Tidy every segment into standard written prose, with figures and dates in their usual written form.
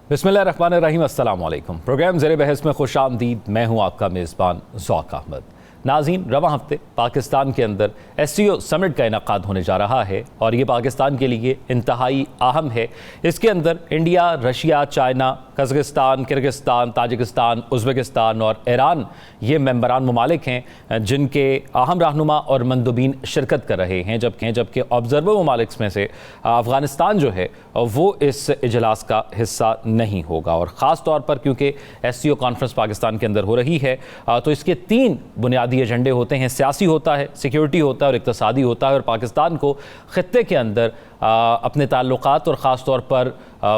बिस्मिल्लाहिर्रहमानिर्रहीम, अस्सलाम वालेकुम। प्रोग्राम ज़ेरे बहस में खुश आमदीद। मैं हूँ आपका मेज़बान ज़ौक़ अहमद। नाज़रीन, रवां हफ्ते पाकिस्तान के अंदर SCO समिट का इनकाद होने जा रहा है और ये पाकिस्तान के लिए इंतहाई अहम है। इसके अंदर India, Russia, China, Kazakhstan, Kyrgyzstan, Tajikistan, Uzbekistan और ईरान ये मेंबरान ममालिक हैं जिनके अहम रहनुमा और मंदुबीन शिरकत कर रहे हैं, जबकि ऑब्ज़र्वर ममालिक में से अफ़गानिस्तान जो है वो इस इजलास का हिस्सा नहीं होगा। और ख़ास तौर पर क्योंकि SCO कॉन्फ्रेंस पाकिस्तान के अंदर हो रही है तो इसके 3 बुनियादी एजेंडे होते हैं। सियासी होता है, सिक्योरिटी होता है और इक़्तिसादी होता है। और पाकिस्तान को ख़ित्ते के अंदर अपने ताल्लुकात और ख़ास तौर पर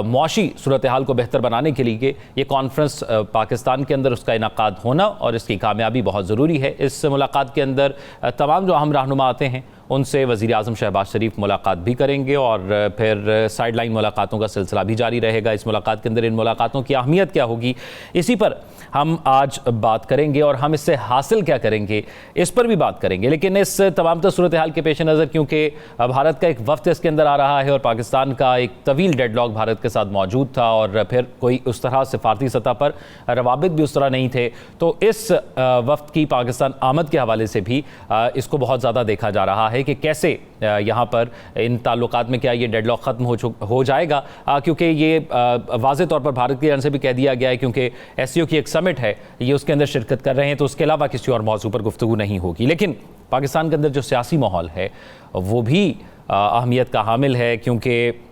मुआशी सूरत हाल को बेहतर बनाने के लिए ये कॉन्फ्रेंस पाकिस्तान के अंदर उसका इनकाद होना और इसकी कामयाबी बहुत ज़रूरी है। इस मुलाकात के अंदर तमाम जो अहम रहनुमा आते हैं उनसे वज़ीर आज़म शहबाज शरीफ मुलाकात भी करेंगे और फिर साइड लाइन मुलाकातों का सिलसिला भी जारी रहेगा। इस मुलाकात के अंदर इन मुलाकातों की अहमियत क्या होगी, इसी पर हम आज बात करेंगे और हम इससे हासिल क्या करेंगे इस पर भी बात करेंगे। लेकिन इस तमाम सूरत हाल के पेश नज़र क्योंकि भारत का एक वफ्द इसके अंदर आ रहा है और पाकिस्तान का एक तवील डेडलॉक भारत के साथ मौजूद था और फिर कोई उस तरह सिफारती सतह पर रवाबित भी उस तरह नहीं थे, तो इस वफ्द की पाकिस्तान आमद के हवाले से भी इसको बहुत ज़्यादा देखा जा रहा है कि कैसे यहाँ पर इन ताल्लुकात में क्या ये डेडलॉक ख़त्म हो जाएगा, क्योंकि ये वाज़े तौर पर भारत की तरफ से भी कह दिया गया है क्योंकि SCO की एक समिट है, ये उसके अंदर शिरकत कर रहे हैं तो उसके अलावा किसी और मौजू पर गुफ्तगू नहीं होगी। लेकिन पाकिस्तान के अंदर जो सियासी माहौल है वो भी अहमियत का हामिल है, क्योंकि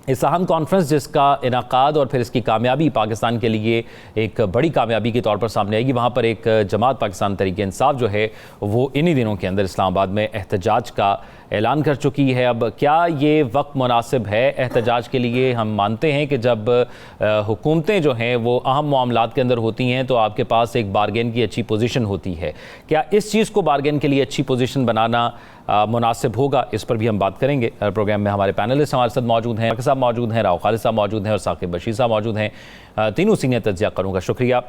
इस अहम कॉन्फ्रेंस जिसका इनकाद और फिर इसकी कामयाबी पाकिस्तान के लिए एक बड़ी कामयाबी के तौर पर सामने आएगी। वहाँ पर एक जमात पाकिस्तान तहरीक इंसाफ जो है वो इन्हीं दिनों के अंदर इस्लामाबाद में एहतजाज का ऐलान कर चुकी है। अब क्या ये वक्त मुनासिब है एहतजाज के लिए? हम मानते हैं कि जब हुकूमतें जो हैं वो अहम मामलात के अंदर होती हैं तो आपके पास एक बारगेन की अच्छी पोजीशन होती है। क्या इस चीज़ को बारगेन के लिए अच्छी पोजीशन बनाना मुनासिब होगा, इस पर भी हम बात करेंगे। प्रोग्राम में हमारे पैनलिस्ट हमारे साथ मौजूद हैं, साहब मौजूद हैं, राव खालिद साहब मौजूद हैं और साकिब बशीर साहब मौजूद हैं। तीनों सीनियर तज्जिया करूँगा, शुक्रिया।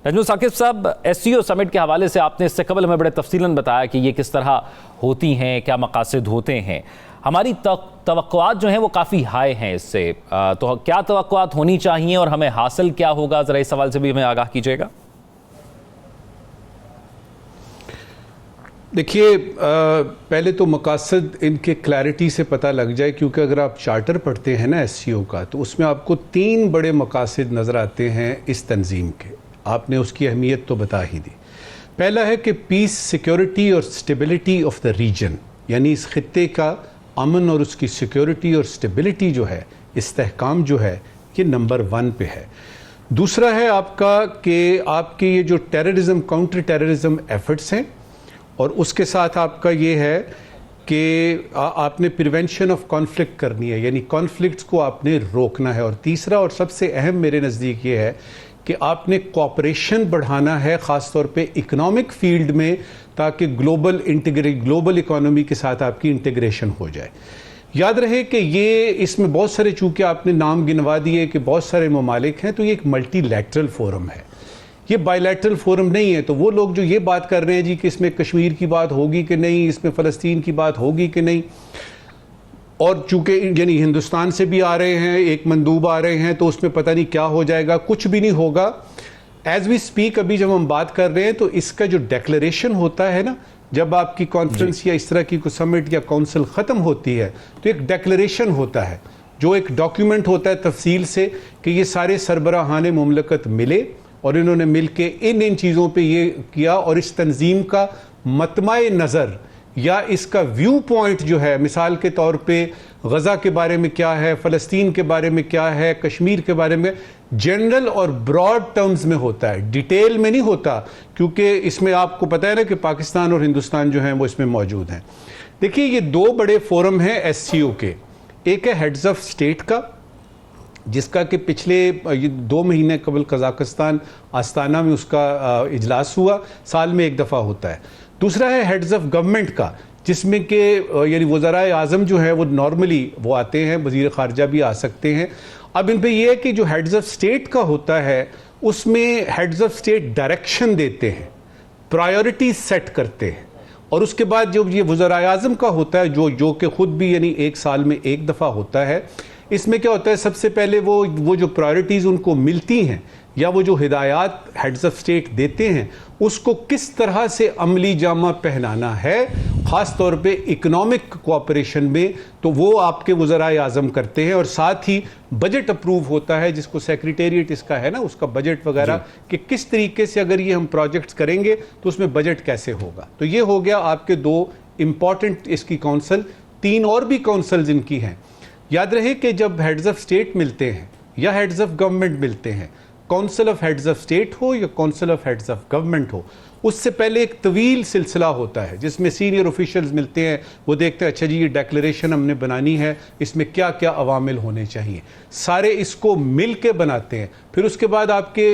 नजमुल साकिब साहब, SCO समिट के हवाले से आपने इससे कबल हमें बड़े तफसीलन बताया कि ये किस तरह होती हैं, क्या मकासद होते हैं। हमारी तवक्कुआत जो हैं वो काफ़ी हाई हैं इससे, तो क्या तवक्कुआत होनी चाहिए और हमें हासिल क्या होगा, ज़रा इस सवाल से भी हमें आगाह कीजिएगा। देखिए, पहले तो मकासद इनके क्लैरिटी से पता लग जाए, क्योंकि अगर आप चार्टर पढ़ते हैं ना SCO का तो उसमें आपको 3 बड़े मकासद नज़र आते हैं इस तंजीम के। आपने उसकी अहमियत तो बता ही दी। पहला है कि पीस, सिक्योरिटी और स्टेबिलिटी ऑफ द रीजन, यानी इस खित्ते का अमन और उसकी सिक्योरिटी और स्टेबिलिटी जो है, इस्तेहकाम जो है, ये नंबर 1 पे है। दूसरा है आपका कि आपके ये जो टेररिज्म, काउंटर टेररिज्म एफर्ट्स हैं और उसके साथ आपका ये है कि आपने प्रिवेंशन ऑफ कॉन्फ्लिक्ट करनी है, यानी कॉन्फ्लिक्ट्स को आपने रोकना है। और तीसरा और सबसे अहम मेरे नज़दीक ये है कि आपने कोऑपरेशन बढ़ाना है, ख़ास तौर पे इकोनॉमिक फील्ड में, ताकि ग्लोबल इकोनॉमी के साथ आपकी इंटीग्रेशन हो जाए। याद रहे कि ये इसमें बहुत सारे, चूँकि आपने नाम गिनवा दिए कि बहुत सारे ममालिक हैं, तो ये एक मल्टीलैटरल फोरम है, ये बायलैटरल फोरम नहीं है। तो वो लोग जो ये बात कर रहे हैं जी कि इसमें कश्मीर की बात होगी कि नहीं, इसमें फ़लस्तीन की बात होगी कि नहीं, और चूँकि यानी हिंदुस्तान से भी आ रहे हैं, एक मंदूब आ रहे हैं, तो उसमें पता नहीं क्या हो जाएगा, कुछ भी नहीं होगा। एज वी स्पीक, अभी जब हम बात कर रहे हैं तो इसका जो डिक्लेरेशन होता है ना, जब आपकी कॉन्फ्रेंस या इस तरह की कोई समिट या काउंसिल ख़त्म होती है तो एक डिक्लेरेशन होता है, जो एक डॉक्यूमेंट होता है तफसील से कि ये सारे सरबराहान मुमलकत मिले और इन्होंने मिलके इन चीज़ों पे ये किया, और इस तंजीम का मतमाए नज़र या इसका व्यू पॉइंट जो है, मिसाल के तौर पे गज़ा के बारे में क्या है, फ़लस्तीन के बारे में क्या है, कश्मीर के बारे में, जनरल और ब्रॉड टर्म्स में होता है, डिटेल में नहीं होता, क्योंकि इसमें आपको पता है ना कि पाकिस्तान और हिंदुस्तान जो हैं वो इसमें मौजूद हैं। देखिए, ये 2 बड़े फोरम हैं SCO के। एक है हेड्स ऑफ स्टेट का, जिसका कि पिछले 2 महीने कबल कज़ाकिस्तान आस्ताना में उसका इजलास हुआ, साल में 1 दफ़ा होता है। दूसरा है हेड्स ऑफ गवर्नमेंट का, जिसमें कि यानी वज़राए आज़म जो है वो नॉर्मली वो आते हैं, वज़ीर ख़ारजा भी आ सकते हैं। अब इन पे ये है कि जो हेड्स ऑफ स्टेट का होता है उसमें हेड्स ऑफ स्टेट डायरेक्शन देते हैं, प्रायोरिटीज सेट करते हैं, और उसके बाद जो ये वज़राए आज़म का होता है जो कि ख़ुद भी यानी 1 साल में 1 दफ़ा होता है, इसमें क्या होता है, सबसे पहले वो जो प्रायोरिटीज़ उनको मिलती हैं या वो जो हिदायत हेड्स ऑफ स्टेट देते हैं उसको किस तरह से अमली जामा पहनाना है, ख़ास तौर पे इकोनॉमिक कोऑपरेशन में, तो वो आपके वज़राए आज़म करते हैं। और साथ ही बजट अप्रूव होता है, जिसको सेक्रेटेरिएट इसका है ना, उसका बजट वगैरह कि किस तरीके से अगर ये हम प्रोजेक्ट्स करेंगे तो उसमें बजट कैसे होगा। तो ये हो गया आपके दो इंपॉर्टेंट इसकी काउंसिल। 3 और भी काउंसिल्स इनकी हैं। याद रहे कि जब हेड्स ऑफ स्टेट मिलते हैं या हेड्स ऑफ गवर्नमेंट मिलते हैं, council of heads of state हो या council of heads of government हो, उससे पहले एक तवील सिलसिला होता है जिसमें सीनियर ऑफिशियल्स मिलते हैं, वो देखते हैं अच्छा जी ये डेक्लेरेशन हमने बनानी है, इसमें क्या क्या अवामिल होने चाहिए, सारे इसको मिल के बनाते हैं। फिर उसके बाद आपके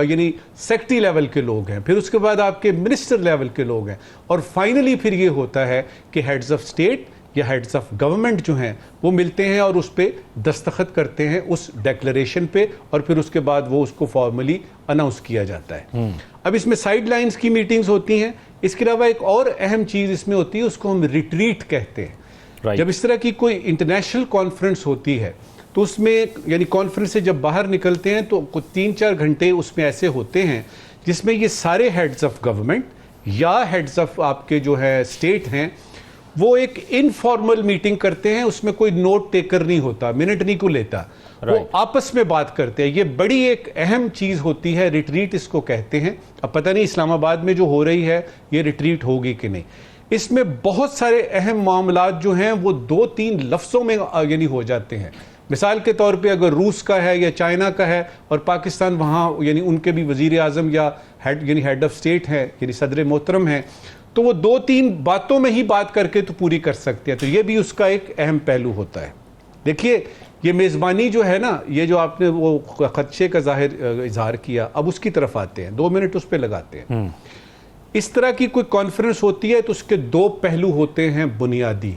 यानी सेक्रेटरी लेवल के लोग हैं, फिर उसके बाद आपके मिनिस्टर लेवल के लोग हैं, और फाइनली फिर ये होता है कि हेड्स ऑफ स्टेट या हेड्स ऑफ गवर्नमेंट जो हैं वो मिलते हैं और उस पर दस्तखत करते हैं उस डेक्लेरेशन पे, और फिर उसके बाद वो उसको फॉर्मली अनाउंस किया जाता है। अब इसमें साइड लाइन्स की मीटिंग्स होती हैं। इसके अलावा एक और अहम चीज़ इसमें होती है, उसको हम रिट्रीट कहते हैं। जब इस तरह की कोई इंटरनेशनल कॉन्फ्रेंस होती है तो उसमें यानी कॉन्फ्रेंस से जब बाहर निकलते हैं तो कुछ 3-4 घंटे उसमें ऐसे होते हैं जिसमें ये सारे हेड्स ऑफ गवर्नमेंट या हेड्स ऑफ आपके जो है स्टेट हैं वो एक इनफॉर्मल मीटिंग करते हैं। उसमें कोई नोट टेकर नहीं होता, मिनट नहीं को लेता, वो आपस में बात करते हैं। ये बड़ी एक अहम चीज होती है, रिट्रीट इसको कहते हैं। अब पता नहीं इस्लामाबाद में जो हो रही है ये रिट्रीट होगी कि नहीं। इसमें बहुत सारे अहम मामलात जो हैं वो 2-3 लफ्ज़ों में यानी हो जाते हैं। मिसाल के तौर पे अगर रूस का है या चाइना का है और पाकिस्तान वहाँ यानी उनके भी वज़ीर आज़म या हेड ऑफ स्टेट हैं यानी सदर मोहतरम हैं, तो वो 2-3 बातों में ही बात करके तो पूरी कर सकते हैं। तो ये भी उसका एक अहम पहलू होता है। देखिए ये मेज़बानी जो है ना, ये जो आपने वो खदशे का इजहार किया, अब उसकी तरफ आते हैं, 2 मिनट उस पर लगाते हैं। इस तरह की कोई कॉन्फ्रेंस होती है तो उसके 2 पहलू होते हैं बुनियादी।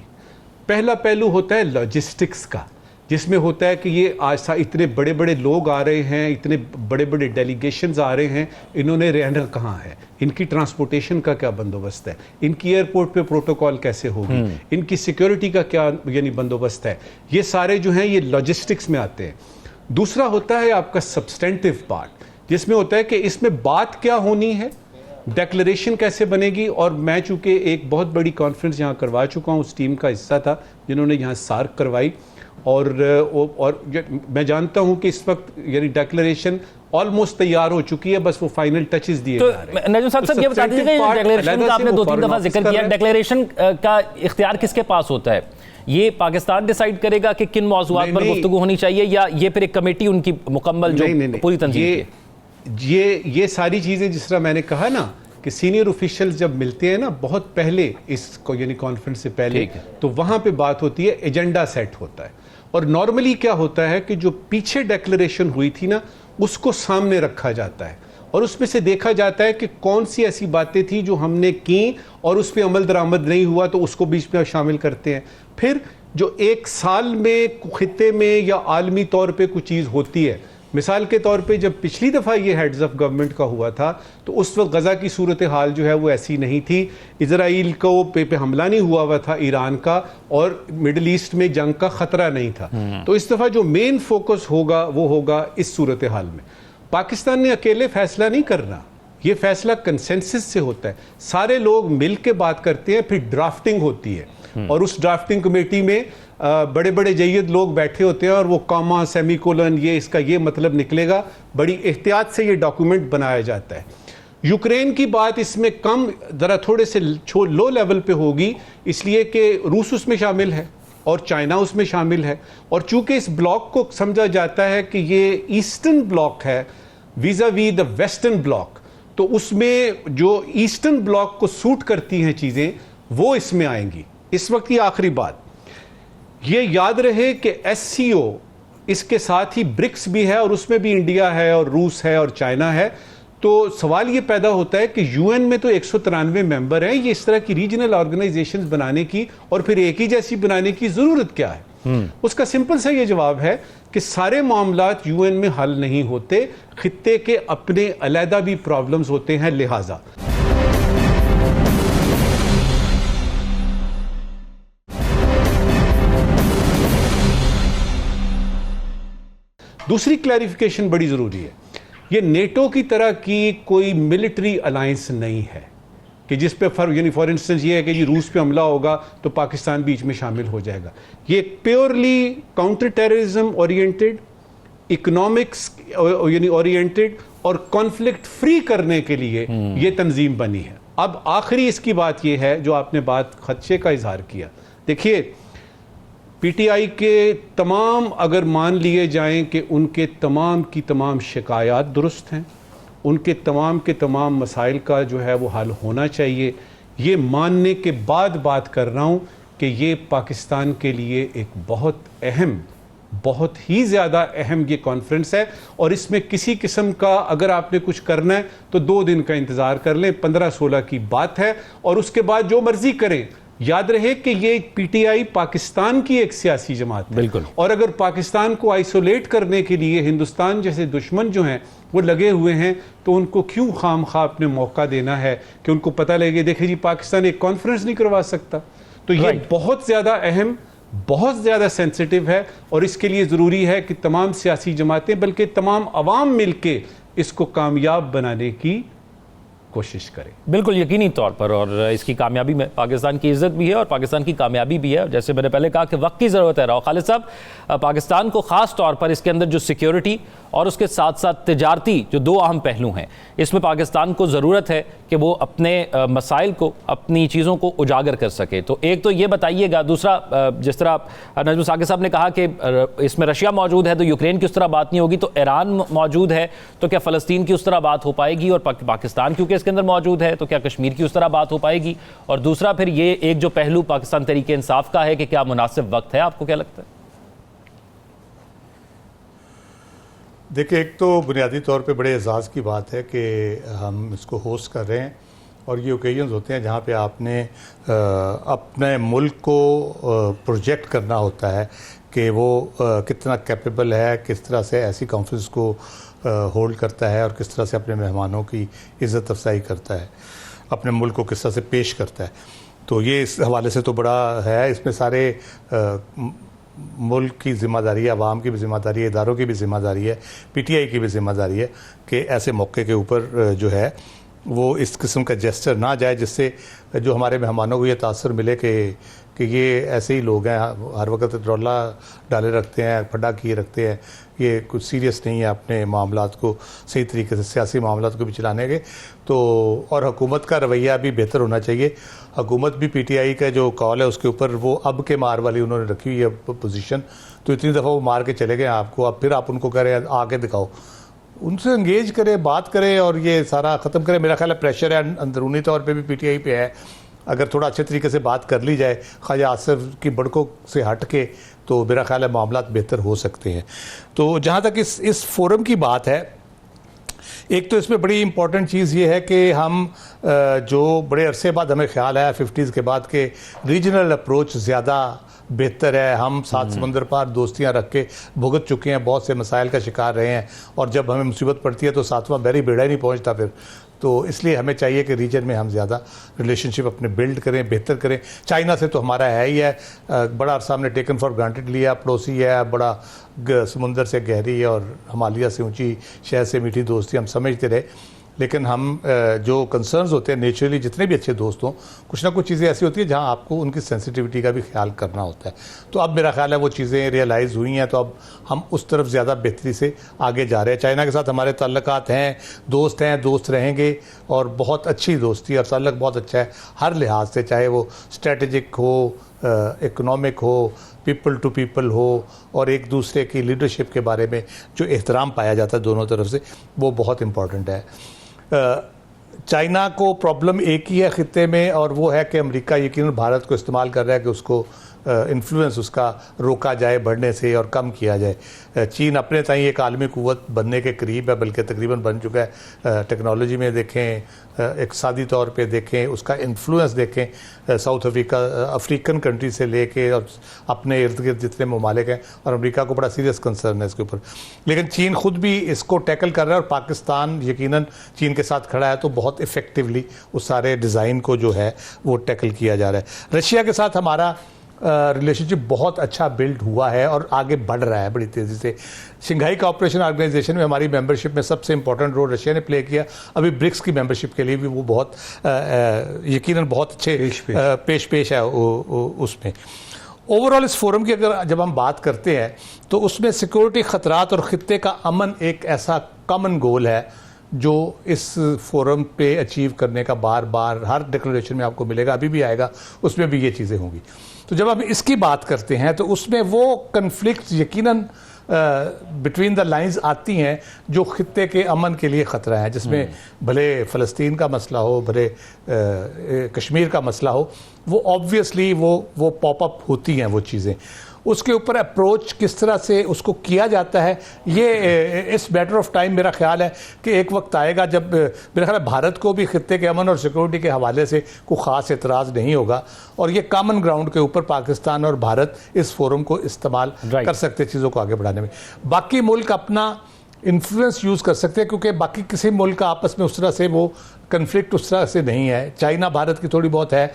पहला पहलू होता है लॉजिस्टिक्स का, जिसमें होता है कि ये आज इतने बड़े बड़े लोग आ रहे हैं, इतने बड़े बड़े डेलीगेशंस आ रहे हैं, इन्होंने रहना कहाँ है, इनकी ट्रांसपोर्टेशन का क्या बंदोबस्त है, इनकी एयरपोर्ट पे प्रोटोकॉल कैसे होगी, इनकी सिक्योरिटी का क्या यानी बंदोबस्त है, ये सारे जो हैं ये लॉजिस्टिक्स में आते हैं। दूसरा होता है आपका सब्सटेंटिव पार्ट, जिसमें होता है कि इसमें बात क्या होनी है, डेक्लेरेशन कैसे बनेगी। और मैं चूँकि एक बहुत बड़ी कॉन्फ्रेंस यहाँ करवा चुका हूँ, उस टीम का हिस्सा था जिन्होंने यहाँ सार्क करवाई, और मैं जानता हूं कि इस वक्त यानी डेक्लेरेशन ऑलमोस्ट तैयार हो चुकी है, बस वो फाइनल टचेस दिए जा रहे हैं। नजम साहब ये बता दीजिए, डेक्लेरेशन का आपने 2-3 दफा जिक्र किया, डेक्लेरेशन का इख्तियार किसके पास होता है? ये पाकिस्तान डिसाइड करेगा कि किन मौज़ूआत पर गुफ्तगू होनी चाहिए, या ये फिर एक कमेटी उनकी मुकम्मल जो पूरी तंजीम की? ये सारी चीजें जिस तरह मैंने कहा ना कि सीनियर ऑफिशियल्स जब मिलते हैं ना बहुत पहले इसको यानी कॉन्फ्रेंस से पहले, तो वहां पे बात होती है, एजेंडा सेट होता है। और नॉर्मली क्या होता है कि जो पीछे डेक्लेरेशन हुई थी ना उसको सामने रखा जाता है और उसमें से देखा जाता है कि कौन सी ऐसी बातें थी जो हमने की और उस पर अमल दरामद नहीं हुआ, तो उसको बीच में शामिल करते हैं। फिर जो एक साल में खित्ते में या आलमी तौर पे कुछ चीज़ होती है, मिसाल के तौर पे जब पिछली दफ़ा ये हेड्स ऑफ गवर्नमेंट का हुआ था तो उस वक्त गज़ा की सूरत हाल जो है वो ऐसी नहीं थी, इजराइल को पे हमला नहीं हुआ था ईरान का, और मिडल ईस्ट में जंग का ख़तरा नहीं था। तो इस दफ़ा जो मेन फोकस होगा वो होगा इस सूरत हाल में। पाकिस्तान ने अकेले फैसला नहीं करना, ये फैसला कंसेंसस से होता है, सारे लोग मिल के बात करते हैं, फिर ड्राफ्टिंग होती है और उस ड्राफ्टिंग कमेटी में बड़े बड़े जय्यद लोग बैठे होते हैं और वो कॉमा सेमीकोलन ये इसका ये मतलब निकलेगा, बड़ी एहतियात से ये डॉक्यूमेंट बनाया जाता है। यूक्रेन की बात इसमें कम ज़रा थोड़े से लो लेवल पे होगी, इसलिए कि रूस उसमें शामिल है और चाइना उसमें शामिल है, और चूंकि इस ब्लॉक को समझा जाता है कि ये ईस्टर्न ब्लॉक है vis-a-vis the western bloc, तो उसमें जो ईस्टर्न ब्लॉक को सूट करती हैं चीज़ें वो इसमें आएंगी। इस वक्त की आखिरी बात ये याद रहे कि SCO इसके साथ ही ब्रिक्स भी है और उसमें भी इंडिया है और रूस है और चाइना है। तो सवाल ये पैदा होता है कि UN में तो 193 मेंबर हैं, ये इस तरह की रीजनल ऑर्गेनाइजेशंस बनाने की और फिर एक ही जैसी बनाने की ज़रूरत क्या है? उसका सिंपल सा ये जवाब है कि सारे मामलात UN में हल नहीं होते, खित्ते के अपने अलहदा भी प्रॉब्लम्स होते हैं, लिहाजा दूसरी क्लैरिफिकेशन बड़ी ज़रूरी है, ये नेटो की तरह की कोई मिलिट्री अलायंस नहीं है कि जिस पे फॉर इंस्टेंस ये है कि जी रूस पे हमला होगा तो पाकिस्तान बीच में शामिल हो जाएगा। ये purely counter terrorism oriented, economics oriented और कॉन्फ्लिक्ट फ्री करने के लिए ये तंजीम बनी है। अब आखिरी इसकी बात ये है जो आपने बात खदशे का इजहार किया, देखिए पीटीआई के तमाम अगर मान लिए जाएं कि उनके तमाम की तमाम शिकायत दुरुस्त हैं, उनके तमाम के तमाम मसाइल का जो है वो हल होना चाहिए, ये मानने के बाद बात कर रहा हूँ कि ये पाकिस्तान के लिए एक बहुत अहम, बहुत ही ज़्यादा अहम ये कॉन्फ्रेंस है और इसमें किसी किस्म का अगर आपने कुछ करना है तो 2 दिन का इंतज़ार कर लें, 15-16 की बात है और उसके बाद जो मर्जी करें। याद रहे कि ये पीटीआई पाकिस्तान की एक सियासी जमात है, बिल्कुल, और अगर पाकिस्तान को आइसोलेट करने के लिए हिंदुस्तान जैसे दुश्मन जो हैं वो लगे हुए हैं तो उनको क्यों खामखा अपने मौका देना है कि उनको पता लगे देखिए जी पाकिस्तान एक कॉन्फ्रेंस नहीं करवा सकता। तो ये बहुत ज़्यादा अहम, बहुत ज़्यादा सेंसिटिव है और इसके लिए ज़रूरी है कि तमाम सियासी जमातें बल्कि तमाम अवाम मिलके इसको कामयाब बनाने की कोशिश करें। बिल्कुल यकीनी तौर पर, और इसकी कामयाबी में पाकिस्तान की इज्जत भी है और पाकिस्तान की कामयाबी भी है। जैसे मैंने पहले कहा कि वक्त की ज़रूरत है। राव खालिद साहब, पाकिस्तान को ख़ास तौर पर इसके अंदर जो सिक्योरिटी और उसके साथ साथ तिजारती जो 2 अहम पहलू हैं, इसमें पाकिस्तान को ज़रूरत है कि वो अपने मसाइल को, अपनी चीज़ों को उजागर कर सके। तो एक तो ये बताइएगा, दूसरा जिस तरह नजम साकिब साहब ने कहा कि इसमें रशिया मौजूद है तो यूक्रेन की उस तरह बात नहीं होगी, तो ईरान मौजूद है तो क्या फ़लस्तीन की उस तरह बात हो पाएगी, और पाकिस्तान क्योंकि इसके अंदर मौजूद है तो क्या कश्मीर की उस तरह बात हो पाएगी। और दूसरा फिर ये एक जो पहलू पाकिस्तान तरीके इंसाफ का है कि क्या मुनासिब वक्त है, आपको क्या लगता है? देखिए, एक तो बुनियादी तौर पे बड़े एजाज़ की बात है कि हम इसको होस्ट कर रहे हैं और ये ओकेजन्स होते हैं जहाँ पे आपने अपने मुल्क को प्रोजेक्ट करना होता है कि वो कितना कैपेबल है, किस तरह से ऐसी कॉन्फ्रेंस को होल्ड करता है और किस तरह से अपने मेहमानों की इज़्ज़त अफजाई करता है, अपने मुल्क को किस तरह से पेश करता है। तो ये इस हवाले से तो बड़ा है, इसमें सारे मुल्क की ज़िम्मेदारी है, आवाम की भी ज़िम्मेदारी है, इदारों की भी ज़िम्मेदारी है, पीटीआई की भी ज़िम्मेदारी है कि ऐसे मौके के ऊपर जो है वो इस किस्म का जेस्चर ना जाए जिससे जो हमारे मेहमानों को ये तासर मिले कि ये ऐसे ही लोग हैं, हर वक्त रौला डाले रखते हैं, फड्डा किए रखते हैं, ये कुछ सीरियस नहीं है अपने मामलात को सही तरीके से, सियासी मामलात को भी चलाने के। तो और हुकूमत का रवैया भी बेहतर होना चाहिए। हुकूमत भी पीटीआई का जो कॉल है उसके ऊपर वो अब के मार वाली उन्होंने रखी हुई है पोजीशन, तो इतनी दफ़ा वो मार के चले गए आपको, अब फिर आप उनको कह रहे हैं आके दिखाओ, उनसे इंगेज करें, बात करें और ये सारा ख़त्म करें। मेरा ख्याल है प्रेशर है अंदरूनी तौर पे भी पीटीआई पे है, अगर थोड़ा अच्छे तरीके से बात कर ली जाए ख्वाजा आसिफ की बड़कों से हट के, तो मेरा ख्याल है मामलात बेहतर हो सकते हैं। तो जहाँ तक इस फोरम की बात है, एक तो इसमें बड़ी इंपॉर्टेंट चीज़ ये है कि हम जो बड़े अरसे बाद हमें ख्याल आया 50s के बाद के रीजनल अप्रोच ज़्यादा बेहतर है। हम 7 समंदर पार दोस्तियां रख के भुगत चुके हैं, बहुत से मसाइल का शिकार रहे हैं, और जब हमें मुसीबत पड़ती है तो 7वां बैरी बेड़ा ही नहीं पहुंचता फिर। तो इसलिए हमें चाहिए कि रीजन में हम ज़्यादा रिलेशनशिप अपने बिल्ड करें, बेहतर करें। चाइना से तो हमारा है ही है, बड़ा अरसा हमने टेकन फॉर ग्रांटेड लिया, पड़ोसी है, बड़ा समुंदर से गहरी और हिमालय से ऊंची, शहर से मीठी दोस्ती हम समझते रहे। लेकिन हम जो कंसर्न्स होते हैं नेचुरली, जितने भी अच्छे दोस्त हों, कुछ ना कुछ चीज़ें ऐसी होती है जहां आपको उनकी सेंसिटिविटी का भी ख्याल करना होता है। तो अब मेरा ख्याल है वो चीज़ें रियलाइज़ हुई हैं, तो अब हम उस तरफ ज़्यादा बेहतरी से आगे जा रहे हैं। चाइना के साथ हमारे ताल्लुकात हैं, दोस्त रहेंगे और बहुत अच्छी दोस्ती और ताल्लुक बहुत अच्छा है हर लिहाज से, चाहे वो स्ट्रेटजिक हो, इकोनॉमिक हो, पीपल टू पीपल हो, और एक दूसरे की लीडरशिप के बारे में जो एहतराम पाया जाता है दोनों तरफ से, वो बहुत इम्पॉर्टेंट है। चाइना को प्रॉब्लम एक ही है ख़ित्ते में, और वो है कि अमेरिका यकीनन भारत को इस्तेमाल कर रहा है कि उसको इन्फ्लुएंस उसका रोका जाए बढ़ने से और कम किया जाए। चीन अपने ताई एक आलमी क़ुव्वत बनने के करीब है, बल्कि तकरीबन बन चुका है। टेक्नोलॉजी में देखें, इक़्तिसादी तौर पे देखें, उसका इन्फ्लुएंस देखें, साउथ अफ्रीकन कंट्री से लेके और अपने इर्द गिर्द जितने ममालिक हैं, और अमेरिका को बड़ा सीरियस कंसर्न है इसके ऊपर। लेकिन चीन खुद भी इसको टैकल कर रहा है और पाकिस्तान यकीनन चीन के साथ खड़ा है, तो बहुत इफ़ेक्टिवली उस सारे डिज़ाइन को जो है वो टैकल किया जा रहा है। रशिया के साथ हमारा रिलेशनशिप बहुत अच्छा बिल्ड हुआ है और आगे बढ़ रहा है बड़ी तेज़ी से। शंघाई कोऑपरेशन ऑर्गेनाइजेशन में हमारी मेंबरशिप में सबसे इंपॉर्टेंट रोल रशिया ने प्ले किया। अभी ब्रिक्स की मेंबरशिप के लिए भी वो बहुत यकीनन बहुत अच्छे पेश है उसमें। ओवरऑल इस फोरम की अगर जब हम बात करते हैं तो उसमें सिक्योरिटी ख़तरात और ख़ित्ते का अमन एक ऐसा कॉमन गोल है जो इस फोरम पे अचीव करने का बार बार हर डिक्लेरेशन में आपको मिलेगा, अभी भी आएगा, उसमें भी ये चीज़ें होंगी। तो जब हम इसकी बात करते हैं तो उसमें वो कन्फ्लिक्ट यकीनन बिटवीन द लाइंस आती हैं जो खित्ते के अमन के लिए ख़तरा है, जिसमें भले फ़लस्तीन का मसला हो, भले कश्मीर का मसला हो, वो ऑब्वियसली वो पॉपअप होती हैं वो चीज़ें। उसके ऊपर अप्रोच किस तरह से उसको किया जाता है, ये इस मैटर ऑफ टाइम मेरा ख्याल है कि एक वक्त आएगा जब मेरा ख्याल है भारत को भी खित्ते के अमन और सिक्योरिटी के हवाले से कोई ख़ास एतराज़ नहीं होगा और ये कॉमन ग्राउंड के ऊपर पाकिस्तान और भारत इस फोरम को इस्तेमाल कर सकते हैं चीज़ों को आगे बढ़ाने में। बाकी मुल्क अपना इन्फ्लुएंस यूज़ कर सकते हैं क्योंकि बाकी किसी मुल्क का आपस में उस तरह से वो कन्फ्लिक्ट उस तरह से नहीं है। चाइना भारत की थोड़ी बहुत है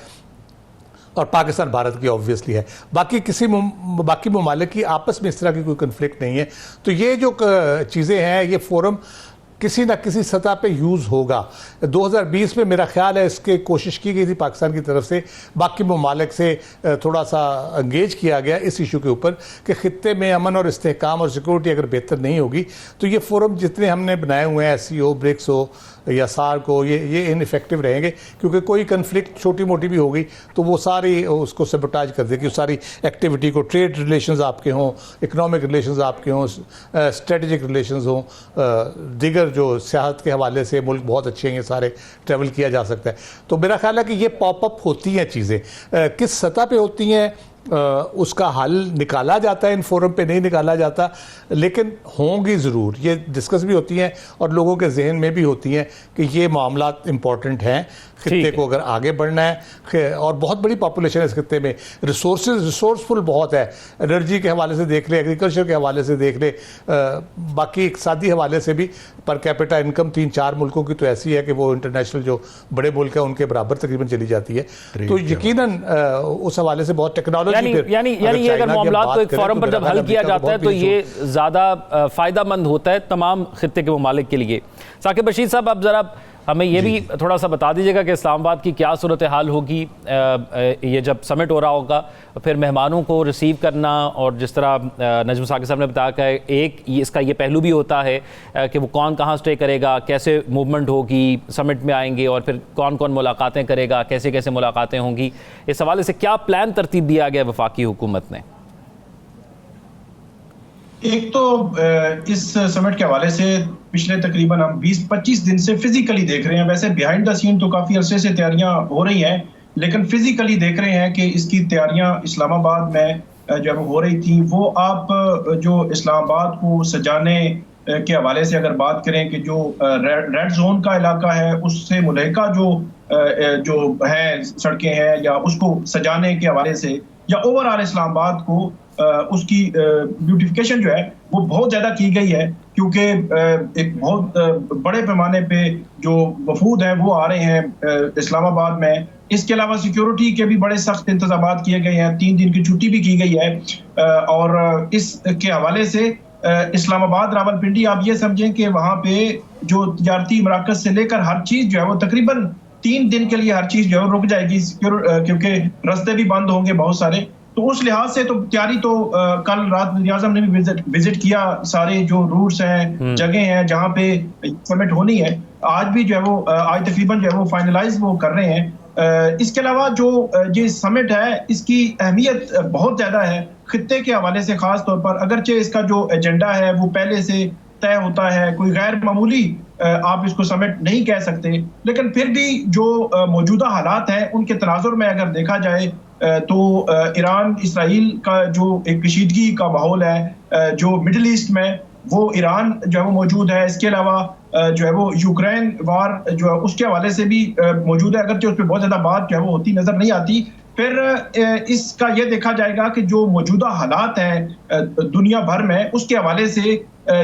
और पाकिस्तान भारत की ऑब्वियसली है, बाकी ममालिक की आपस में इस तरह की कोई कन्फ्लिक्ट नहीं है। तो ये जो चीज़ें हैं ये फोरम किसी न किसी सतह पे यूज़ होगा। 2020 में मेरा ख्याल है इसकी कोशिश की गई थी पाकिस्तान की तरफ से, बाकी ममालिक से थोड़ा सा एंगेज किया गया इस इशू के ऊपर कि खित्ते में अमन और इस्तेहकाम और सिक्योरिटी अगर बेहतर नहीं होगी तो ये फोरम जितने हमने बनाए हुए हैं, SCO, ब्रिक्स हो या सार्क हो, ये इनइफेक्टिव रहेंगे क्योंकि कोई कन्फ्लिक्ट छोटी मोटी भी होगी तो वो सारी उसको सबोटाज कर देगी, उस सारी एक्टिविटी को। ट्रेड रिलेशंस आपके हों, इकोनॉमिक रिलेशंस आपके हों, स्ट्रेटजिक रिलेशंस हों, दीगर जो सियाहत के हवाले से मुल्क बहुत अच्छे हैं, ये सारे ट्रैवल किया जा सकता है। तो मेरा ख्याल है कि ये पॉपअप होती हैं चीज़ें, किस सतह पे होती हैं उसका हल निकाला जाता है, इन फोरम पे नहीं निकाला जाता, लेकिन होंगी ज़रूर, ये डिस्कस भी होती हैं और लोगों के जहन में भी होती हैं कि ये मामला इम्पॉर्टेंट हैं। खित्ते को अगर आगे बढ़ना है और बहुत बड़ी पॉपुलेशन है इस खित्ते में, रिसोर्सफुल बहुत है, एनर्जी के हवाले से देख ले, एग्रीकल्चर के हवाले से देख ले, बाकी इक़्तिसादी हवाले से भी पर कैपिटा इनकम 3-4 मुल्कों की तो ऐसी है कि वो इंटरनेशनल जो बड़े मुल्क हैं उनके बराबर तकरीबन चली जाती है। तो यकीनन उस हवाले से बहुत टेक्नोलॉजी यानी ये अगर मामलात को एक फोरम पर जब हल किया जाता है तो ये ज़्यादा फ़ायदेमंद होता है तमाम खित्ते के ममालिक के लिए। साकिब बशीर साहब, अब ज़रा हमें ये भी थोड़ा सा बता दीजिएगा कि इस्लामाबाद की क्या सूरत हाल होगी ये जब समिट हो रहा होगा, फिर मेहमानों को रिसीव करना, और जिस तरह नजम साकिब साहब ने बताया कि एक इसका ये पहलू भी होता है कि वो कौन कहाँ स्टे करेगा, कैसे मूवमेंट होगी, समिट में आएंगे और फिर कौन कौन मुलाकातें करेगा, कैसे कैसे मुलाकातें होंगी, इस हवाले से क्या प्लान तरतीब दिया गया वफाकी हुकूमत ने? एक तो इस समिट के हवाले से पिछले तकरीबन हम 20-25 दिन से फिजिकली देख रहे हैं। वैसे बिहाइंड द सीन तो काफ़ी अरसे से तैयारियां हो रही हैं, लेकिन फिजिकली देख रहे हैं कि इसकी तैयारियां इस्लामाबाद में जब हो रही थी, वो आप जो इस्लामाबाद को सजाने के हवाले से अगर बात करें कि जो रेड जोन का इलाका है उससे मुल्हिका जो है सड़कें हैं, या उसको सजाने के हवाले से, या ओवरऑल इस्लामाबाद को उसकी ब्यूटिफिकेशन जो है वो बहुत ज़्यादा की गई है, क्योंकि एक बहुत बड़े पैमाने पे जो वफूद हैं वो आ रहे हैं इस्लामाबाद में। इसके अलावा सिक्योरिटी के भी बड़े सख्त इंतजाम किए गए हैं, 3 दिन की छुट्टी भी की गई है, और इसके हवाले से इस्लामाबाद रावलपिंडी आप ये समझें कि वहाँ पे जो तजारती मराकज़ से लेकर हर चीज़ जो है वो तकरीबन 3 दिन के लिए हर चीज़ जो है रुक जाएगी, क्योंकि रास्ते भी बंद होंगे बहुत सारे। तो उस लिहाज से तो तैयारी तो कल रात वज़ीर-ए-आज़म ने भी विजिट किया, सारे जो रूट्स हैं, जगह हैं जहाँ पे समिट होनी है, आज भी जो है वो आज तकरीबन जो है वो फाइनलाइज वो कर रहे हैं। इसके अलावा जो ये समिट है इसकी अहमियत बहुत ज़्यादा है खित्ते के हवाले से, ख़ास तौर पर अगरचे इसका जो एजेंडा है वो पहले से तय होता है, कोई गैर मामूली आप इसको समिट नहीं कह सकते, लेकिन फिर भी जो मौजूदा हालात हैं उनके तनाजुर में अगर देखा जाए तो ईरान इसराइल का जो एक कशीदगी का माहौल है, जो मिडिल ईस्ट में वो ईरान जो है वो मौजूद है। इसके अलावा जो है वो यूक्रेन वार जो है उसके हवाले से भी मौजूद है, अगरचे उस पर बहुत ज़्यादा बात जो है वो होती नज़र नहीं आती। फिर इसका ये देखा जाएगा कि जो मौजूदा हालात हैं दुनिया भर में, उसके हवाले से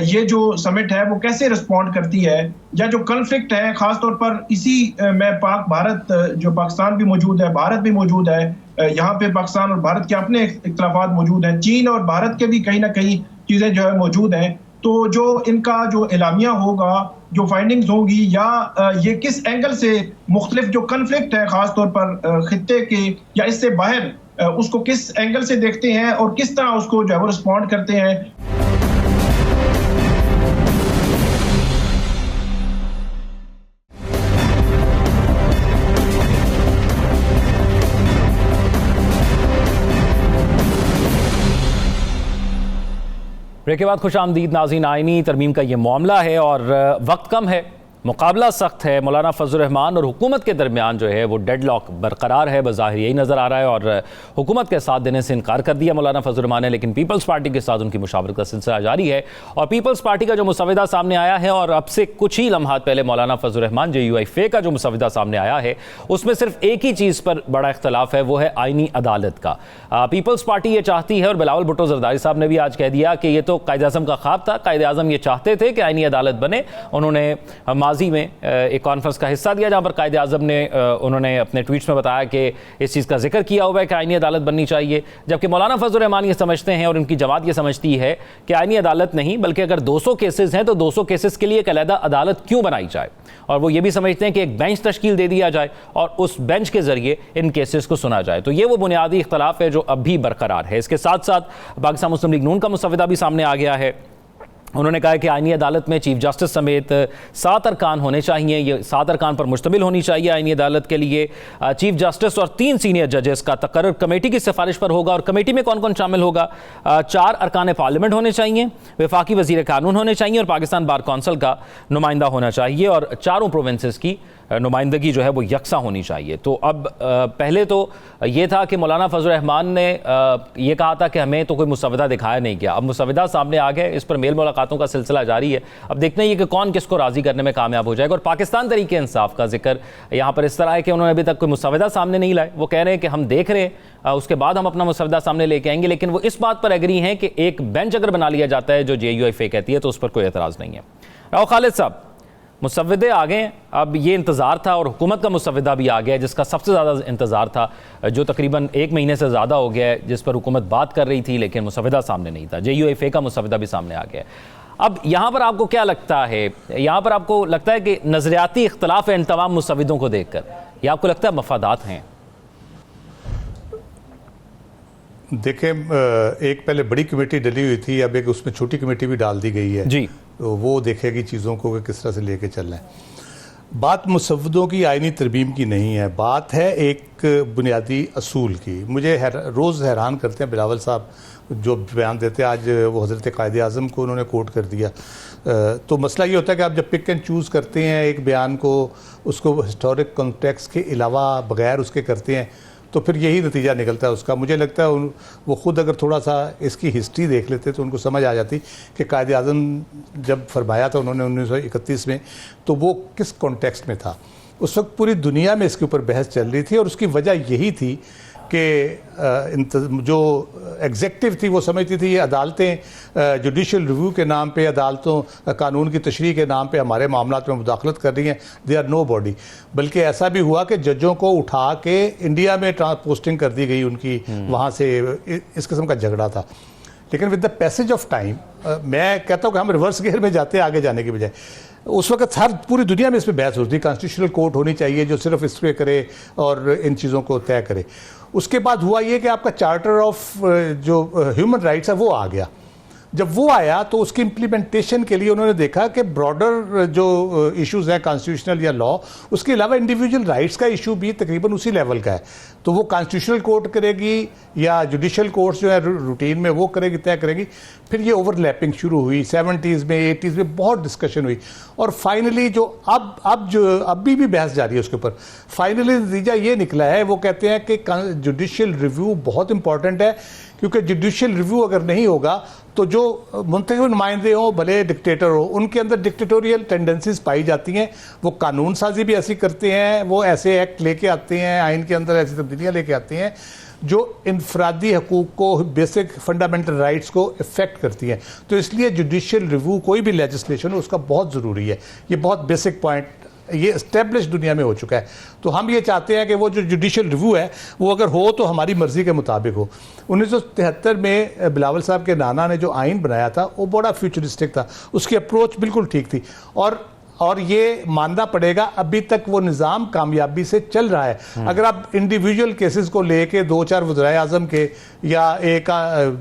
ये जो समिट है वो कैसे रिस्पॉन्ड करती है, या जो कन्फ्लिक्ट है ख़ास तौर पर इसी में पाक भारत जो पाकिस्तान भी मौजूद है, भारत भी मौजूद है, यहाँ पे पाकिस्तान और भारत के अपने इख्तलाफात मौजूद हैं, चीन और भारत के भी कहीं ना कहीं चीज़ें जो है मौजूद हैं। तो जो इनका जो एलामिया होगा, जो फाइंडिंग्स होगी, या ये किस एंगल से मुख्तलिफ जो कन्फ्लिक्ट है ख़ास तौर पर खित्ते के या इससे बाहर, उसको किस एंगल से देखते हैं और किस तरह उसको जो है वो रिस्पॉन्ड करते हैं। ब्रेक के बाद खुशामदीद नाज़रीन। आईनी तरमीम का ये मामला है और वक्त कम है, मुकाबला सख्त है। मौलाना फजल रहमान और हुकूमत के दरमियान जो है वो डेडलॉक बरकरार है, बज़ाहिर यही नज़र आ रहा है। और हुकूमत के साथ देने से इनकार कर दिया मौलाना फजल रहमान ने, लेकिन पीपल्स पार्टी के साथ उनकी मुशावरत का सिलसिला जारी है। और पीपल्स पार्टी का जो मुसविदा सामने आया है, और अब से कुछ ही लम्हात पहले मौलाना फजल रहमान JUI का जो मुसविदा सामने आया है, उसमें सिर्फ एक ही चीज़ पर बड़ा इख्तलाफ है, वो है आइनी अदालत का। पीपल्स पार्टी ये चाहती है, और बिलावल भुट्टो ज़रदारी साहब ने भी आज कह दिया कि ये तो कायद आज़म का ख्वाब था, कायद आज़म ये चाहते थे कि आइनी अदालत बने। उन्होंने माजी में एक कॉन्फ्रेंस का हिस्सा दिया जहां पर कायद आज़म ने उन्होंने अपने ट्वीट्स में बताया कि इस चीज़ का जिक्र किया हुआ है कि आइनी अदालत बननी चाहिए, जबकि मौलाना फजल रहमान ये समझते हैं और उनकी जमात ये समझती है कि आइनी अदालत नहीं, बल्कि अगर 200 केसेस हैं तो 200 केसेस के लिए एक अलहदा अदालत क्यों बनाई जाए। और वो ये भी समझते हैं कि एक बेंच तश्कील दे दिया जाए और उस बेंच के जरिए इन केसेस को सुना जाए। तो ये वो बुनियादी इख्तलाफ है जो अब भी बरकरार है। इसके साथ साथ पाकिस्तान मुस्लिम लीग नून का मुसविदा भी सामने आ गया है। उन्होंने कहा कि आईनी अदालत में चीफ जस्टिस समेत 7 अरकान होने चाहिए, ये 7 अरकान पर मुश्तमिल होनी चाहिए आईनी अदालत के लिए। चीफ जस्टिस और 3 सीनियर जजेस का तकर्रुर कमेटी की सिफारिश पर होगा। और कमेटी में कौन कौन शामिल होगा? 4 अरकान पार्लियामेंट होने चाहिए, वफाकी वजीर कानून होने चाहिए और पाकिस्तान बार कौंसिल का नुमाइंदा होना चाहिए, और चारों प्रोविंसेस की नुमाइंदगी जो है वो यकसा होनी चाहिए। तो अब पहले तो ये था कि मौलाना फजल रहमान ने ये कहा था कि हमें तो कोई मुसविदा दिखाया नहीं गया। अब मुसविदा सामने आ गया, इस पर मेल मुलाकातों का सिलसिला जारी है। अब देखते हैं कि कौन किसको राज़ी करने में कामयाब हो जाएगा। और पाकिस्तान तरीके इंसाफ का जिक्र यहाँ पर इस तरह है कि उन्होंने अभी तक कोई मुसविदा सामने नहीं लाए। वो कह रहे हैं कि हम देख रहे हैं, उसके बाद हम अपना मुसविदा सामने लेके आएंगे, लेकिन वो इस बात पर एग्री हैं कि एक बेंच अगर बना लिया जाता है जो JUI कहती है तो उस पर कोई एतराज़ नहीं है। राव खालिद साहब, मुसविदे आ गए, अब ये इंतज़ार था और हुकूमत का मुसविदा भी आ गया जिसका सबसे ज़्यादा इंतज़ार था, जो तकरीबन 1 महीने से ज़्यादा हो गया है, जिस पर हुकूमत बात कर रही थी लेकिन मुसविदा सामने नहीं था। JUI का मुसविदा भी सामने आ गया। अब यहाँ पर आपको क्या लगता है, यहाँ पर आपको लगता है कि नज़रियाती इख्तलाफ है इन तमाम मुसविदों को देख कर, या आपको लगता है मफादात हैं? देखें, एक पहले बड़ी कमेटी डली हुई थी, अब एक उसमें छोटी कमेटी भी डाल दी गई है जी, तो वो देखेगी चीज़ों को कि किस तरह से लेके चलना है। बात मुसव्वदों की आइनी तरमीम की नहीं है, बात है एक बुनियादी असूल की। मुझे रोज़ हैरान करते हैं बिलावल साहब जो बयान देते हैं, आज वो हज़रत कायद आज़म को उन्होंने कोट कर दिया। तो मसला ये होता है कि आप जब पिक एंड चूज़ करते हैं एक बयान को, उसको हिस्टोरिक कॉन्टेक्स्ट के अलावा बग़ैर उसके करते हैं, तो फिर यही नतीजा निकलता है उसका। मुझे लगता है वो ख़ुद अगर थोड़ा सा इसकी हिस्ट्री देख लेते तो उनको समझ आ जाती कि कायद आज़म जब फरमाया था उन्होंने 1931 में, तो वो किस कॉन्टेक्स्ट में था। उस वक्त पूरी दुनिया में इसके ऊपर बहस चल रही थी और उसकी वजह यही थी कि जो एग्जेक्टिव थी वो समझती थी ये अदालतें जुडिशल रिव्यू के नाम पे, अदालतों कानून की तशरीह के नाम पे हमारे मामलात में मुदाखलत कर रही हैं, दे आर नो बॉडी। बल्कि ऐसा भी हुआ कि जजों को उठा के इंडिया में पोस्टिंग कर दी गई उनकी, वहाँ से इस किस्म का झगड़ा था। लेकिन with the passage of time मैं कहता हूँ कि हम रिवर्स गियर में जाते हैं आगे जाने के बजाय। उस वक्त हर पूरी दुनिया में इस पर बहस होती थी, कॉन्स्टिट्यूशनल कोर्ट होनी चाहिए जो सिर्फ इस पे करे और इन चीज़ों को तय करे। उसके बाद हुआ ये कि आपका चार्टर ऑफ जो ह्यूमन राइट्स है वो आ गया। जब वो आया तो उसकी इम्प्लीमेंटेशन के लिए उन्होंने देखा कि ब्रॉडर जो इश्यूज़ हैं कॉन्स्टिट्यूशनल या लॉ, उसके अलावा इंडिविजुअल राइट्स का इशू भी तकरीबन उसी लेवल का है। तो वो कॉन्स्टिट्यूशनल कोर्ट करेगी या जुडिशल कोर्ट्स जो है रूटीन में वो करेगी, तय करेगी। फिर ये ओवरलैपिंग शुरू हुई, 70s में 80s में बहुत डिस्कशन हुई और फाइनली जो अब भी बहस जारी है उसके ऊपर। फाइनली नतीजा ये निकला है, वो कहते हैं कि जुडिशल रिव्यू बहुत इंपॉर्टेंट है, क्योंकि जुडिशल रिव्यू अगर नहीं होगा तो जो मुंतखब नुमाइंदे हों भले डिक्टेटर हो, उनके अंदर डिक्टेटोरियल टेंडेंसीज पाई जाती हैं। वो कानून साजी भी ऐसी करते हैं, वो ऐसे एक्ट लेके आते हैं, आइन के अंदर ऐसी तब्दीलियाँ लेके आते हैं जो इनफरादी हकूक़ को, बेसिक फंडामेंटल राइट्स को इफ़ेक्ट करती हैं। तो इसलिए जुडिशल रिव्यू कोई भी लेजिस्लेशन हो उसका बहुत ज़रूरी है। ये बहुत बेसिक पॉइंट ये इस्टेब्लिश दुनिया में हो चुका है। तो हम ये चाहते हैं कि वो जो जुडिशल रिव्यू है वो अगर हो तो हमारी मर्ज़ी के मुताबिक हो। 1973 में बिलावल साहब के नाना ने जो आइन बनाया था वो बड़ा फ्यूचरिस्टिक था, उसकी अप्रोच बिल्कुल ठीक थी, और ये मानना पड़ेगा अभी तक वो निज़ाम कामयाबी से चल रहा है। अगर आप इंडिविजुअल केसेस को लेके 2-4 वज़ीर आज़म के या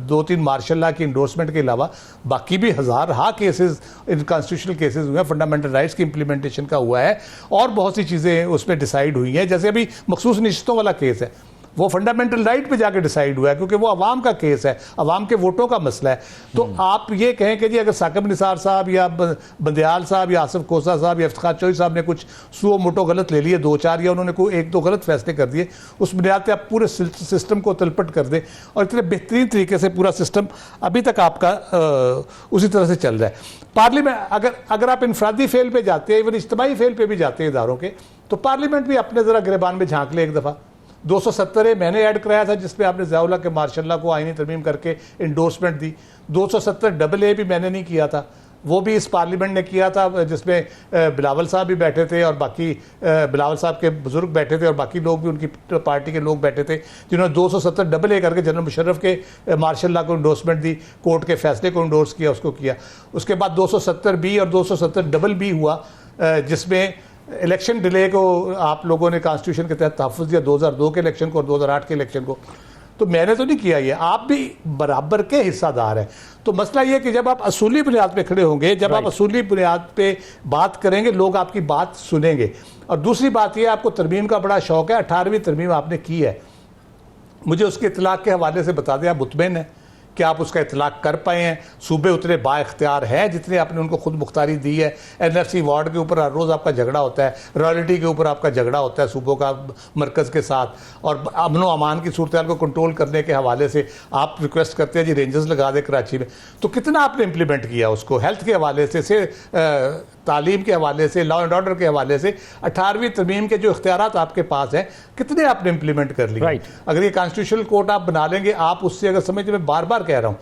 2-3 मार्शल लॉ की इंडोर्समेंट के अलावा बाकी भी हज़ार केसेस कॉन्स्टिट्यूशनल केसेस हुए हैं, फंडामेंटल राइट्स की इंप्लीमेंटेशन का हुआ है और बहुत सी चीज़ें उसमें डिसाइड हुई हैं। जैसे अभी मखसूस नशिस्तों वाला केस है, वो फंडामेंटल राइट पे जाके डिसाइड हुआ है क्योंकि वो अवाम का केस है, अवाम के वोटों का मसला है। तो आप ये कहें कि जी अगर साकिब निसार साहब या बंदयाल साहब या आसिफ कोसा साहब या इफ्तिखार चौधरी साहब ने कुछ सुओ मोटो गलत ले लिए 2-4 या उन्होंने कोई 1-2 गलत फैसले कर दिए, उस बुनियाद पर आप पूरे सिस्टम को तलपट कर दें और इतने बेहतरीन तरीके से पूरा सिस्टम अभी तक आपका उसी तरह से चल रहा है। पार्लियामेंट अगर आप इनफरादी फेल पे जाते हैं, इवन इज्तिमाई फेल पे भी जाते हैं इदारों के, तो पार्लियामेंट भी अपने ज़रा गिरबान में झांक ले एक दफ़ा। 270 मैंने ऐड कराया था जिसपे आपने ज़ियाउल्लाह के मार्शल लॉ को आईनी तरमीम करके इंडोर्समेंट दी। 270 AA भी मैंने नहीं किया था, वो भी इस पार्लियामेंट ने किया था जिसमें बिलावल साहब भी बैठे थे और बाकी बिलावल साहब के बुजुर्ग बैठे थे और बाकी लोग भी उनकी पार्टी के लोग बैठे थे जिन्होंने 270 AA करके जनरल मुशर्रफ के मार्शल लॉ को इंडोर्समेंट दी, कोर्ट के फैसले को इंडोर्स किया, उसको किया। उसके बाद 270B और 270BB हुआ जिसमें इलेक्शन डिले को आप लोगों ने कॉन्स्टिट्यूशन के तहत तहफ़्फ़ुज़ दिया, 2002 के इलेक्शन को और 2008 के इलेक्शन को। तो मैंने तो नहीं किया ये, आप भी बराबर के हिस्सादार हैं। तो मसला ये कि जब आप असूली बुनियाद पे खड़े होंगे, जब आप असूली बुनियाद पे बात करेंगे, लोग आपकी बात सुनेंगे। और दूसरी बात ये, आपको तरमीम का बड़ा शौक़ है, 18वीं तरमीम आपने की है, मुझे उसके इतलाक़ के हवाले से बता दें, आप मुतमईन हैं कि आप उसका इतलाक़ कर पाए हैं? सूबे उतने बाइख्तियार हैं जितने आपने उनको खुद मुख्तारी दी है। NFC वार्ड के ऊपर हर रोज़ आपका झगड़ा होता है, रॉयल्टी के ऊपर आपका झगड़ा होता है सूबों का मरकज़ के साथ, और अमन व अमान की सूरत को कंट्रोल करने के हवाले से आप रिक्वेस्ट करते हैं जी रेंजर्स लगा दे कराची में। तो कितना आपने इम्प्लीमेंट किया उसको? हेल्थ के हवाले से तालीम के हवाले से, लॉ एंड ऑर्डर के हवाले से 18वीं तरमीम के जो इख्तियारात आपके पास हैं कितने आपने इम्प्लीमेंट कर लिए? अगर ये कॉन्स्टिट्यूशनल कोर्ट आप बना लेंगे, आप उससे अगर समझ, मैं बार बार कह रहा हूँ,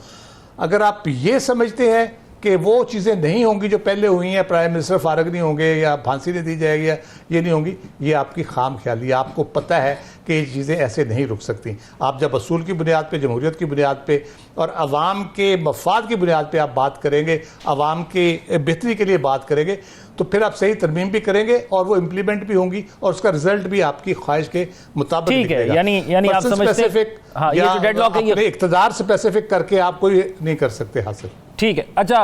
अगर आप ये समझते हैं कि वो चीज़ें नहीं होंगी जो पहले हुई हैं, प्राइम मिनिस्टर फारग नहीं होंगे या फांसी नहीं दी जाएगी या ये नहीं होंगी, ये आपकी खाम ख्याली। आपको पता है कि ये चीज़ें ऐसे नहीं रुक सकती। आप जब असूल की बुनियाद पे, जमहूरियत की बुनियाद पे और आवाम के मफाद की बुनियाद पे आप बात करेंगे, आवाम के बेहतरी के लिए बात करेंगे, तो फिर आप सही तरमीम भी करेंगे और वो इम्प्लीमेंट भी होंगी और उसका रिजल्ट भी आपकी ख्वाहिश के मुताबिक ठीक है। यानी आप समझते हैं या अपने इक़्तिदार स्पेसिफिक करके आप कोई नहीं कर सकते हासिल। ठीक है। अच्छा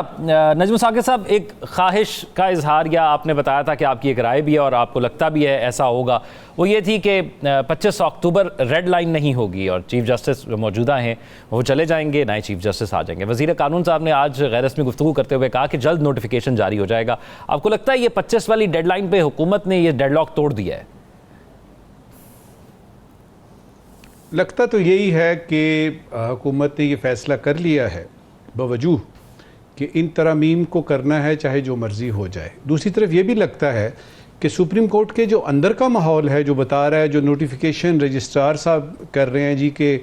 नजम साकिब साहब, एक ख्वाहिश का इजहार, या आपने बताया था कि आपकी एक राय भी है और आपको लगता भी है ऐसा होगा, वो ये थी कि 25 अक्टूबर रेड लाइन नहीं होगी और चीफ जस्टिस मौजूदा हैं वो चले जाएंगे, नए चीफ जस्टिस आ जाएंगे। वज़ीर कानून साहब ने आज गैर रस्मी गुफ्तगू करते हुए कहा कि जल्द नोटिफिकेशन जारी हो जाएगा। आपको लगता है ये 25 वाली डेडलाइन पे हुकूमत ने ये डेडलॉक तोड़ दिया है? लगता तो यही है कि हुकूमत ने ये फैसला कर लिया है बवजूह कि इन तरमीम को करना है चाहे जो मर्ज़ी हो जाए। दूसरी तरफ ये भी लगता है कि सुप्रीम कोर्ट के जो अंदर का माहौल है, जो बता रहा है, जो नोटिफिकेशन रजिस्ट्रार साहब कर रहे हैं जी कि